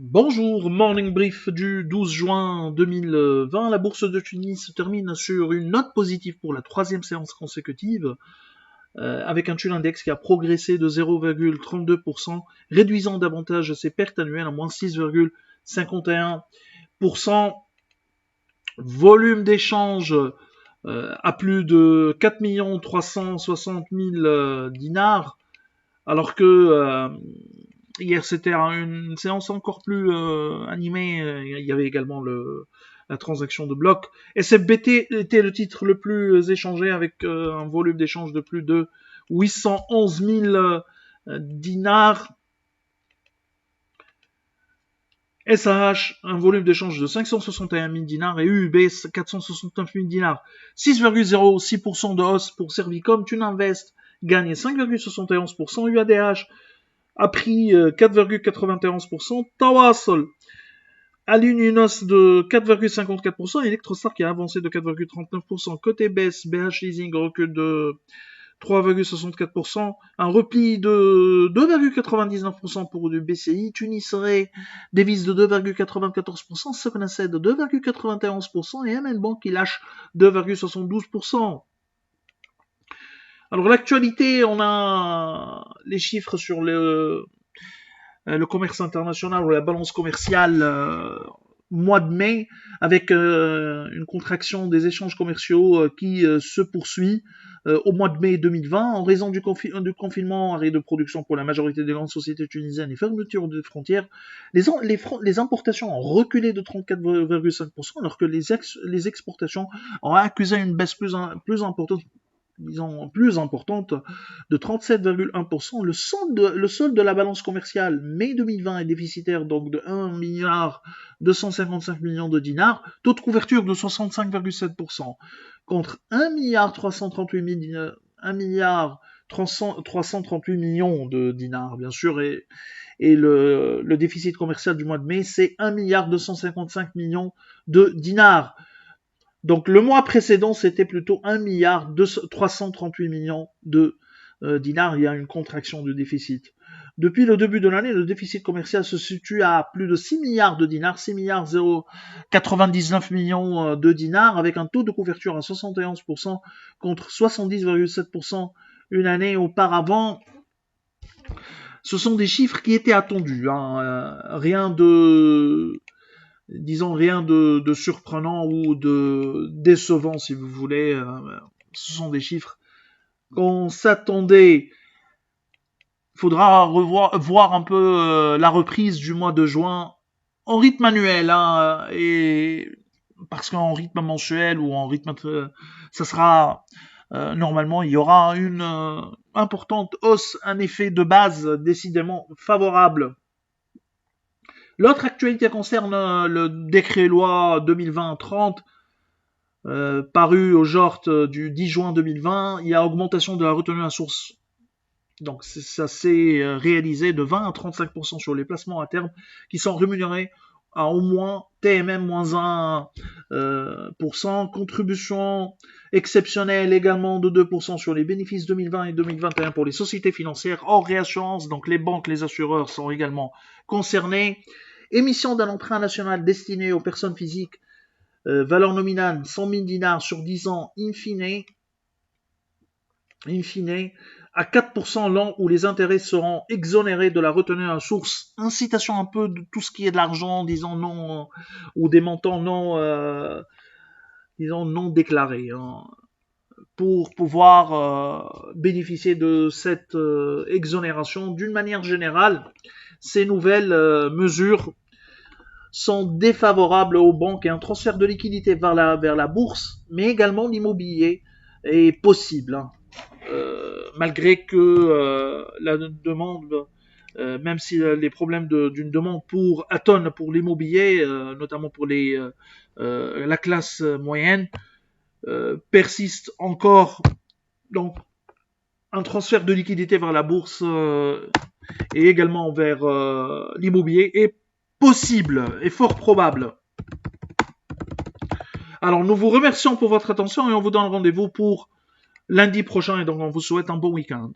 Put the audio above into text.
Bonjour, morning brief du 12 juin 2020. La bourse de Tunis se termine sur une note positive pour la troisième séance consécutive, avec un Tunis index qui a progressé de 0,32%, réduisant davantage ses pertes annuelles à moins 6,51%. Volume d'échange à plus de 4 360 000 dinars, alors que hier, c'était une séance encore plus animée. Il y avait également la transaction de bloc. SFBT était le titre le plus échangé avec un volume d'échange de plus de 811 000 dinars. SAH, un volume d'échange de 561 000 dinars et UUB, 469 000 dinars. 6,06% de hausse pour Servicom. Tuninvest gagne 5,71%. UADH a pris 4,91%, Tawassul aligne une hausse de 4,54%, Electrostar qui a avancé de 4,39%, côté baisse, BH Leasing recule de 3,64%, un repli de 2,99% pour du BCI, Tunisray dévise de 2,94%, Socnaced de 2,91% et MN Bank qui lâche 2,72%. Alors l'actualité, on a les chiffres sur le commerce international ou la balance commerciale mois de mai, avec une contraction des échanges commerciaux qui se poursuit au mois de mai 2020 en raison du confinement, arrêt de production pour la majorité des grandes sociétés tunisiennes et fermeture des frontières. Les importations ont reculé de 34,5% alors que les exportations ont accusé une baisse plus importante de 37,1%. Le solde de la balance commerciale mai 2020 est déficitaire donc de 1 milliard 255 millions de dinars, taux de couverture de 65,7% contre 1 milliard 338 millions de dinars, bien sûr, et le déficit commercial du mois de mai, c'est 1 milliard 255 millions de dinars. Donc le mois précédent, c'était plutôt 1 milliard 338 millions de dinars. Il y a une contraction du déficit. Depuis le début de l'année, le déficit commercial se situe à plus de 6 milliards de dinars, 6 milliards 099 millions de dinars, avec un taux de couverture à 71% contre 70,7% une année auparavant. Ce sont des chiffres qui étaient attendus, hein. Rien de surprenant ou de décevant, si vous voulez. Ce sont des chiffres qu'on s'attendait. Il faudra voir un peu la reprise du mois de juin en rythme annuel, hein, et parce qu'en rythme mensuel ou en rythme, ça sera normalement, il y aura une importante hausse, un effet de base décidément favorable. L'autre actualité concerne le décret loi 2020-30 paru au JORT du 10 juin 2020. Il y a augmentation de la retenue à source. Donc ça s'est réalisé de 20 à 35% sur les placements à terme qui sont rémunérés à au moins TMM-1%. Contribution exceptionnelle également de 2% sur les bénéfices 2020 et 2021 pour les sociétés financières hors réassurance. Donc les banques, les assureurs sont également concernés. Émission d'un emprunt national destiné aux personnes physiques, valeur nominale 100 000 dinars sur 10 ans, in fine, à 4% l'an où les intérêts seront exonérés de la retenue à source. Incitation un peu de tout ce qui est de l'argent, disons non, ou des montants non déclarés, hein, pour pouvoir bénéficier de cette exonération. D'une manière générale, ces nouvelles mesures sont défavorables aux banques et un transfert de liquidité vers la bourse, mais également l'immobilier est possible, hein. Malgré que la demande, même si les problèmes d'une demande pour Aton pour l'immobilier, notamment pour la classe moyenne, persiste encore. Donc un transfert de liquidité vers la bourse et également vers l'immobilier est possible et fort probable. Alors nous vous remercions pour votre attention et on vous donne rendez-vous pour lundi prochain et donc on vous souhaite un bon week-end.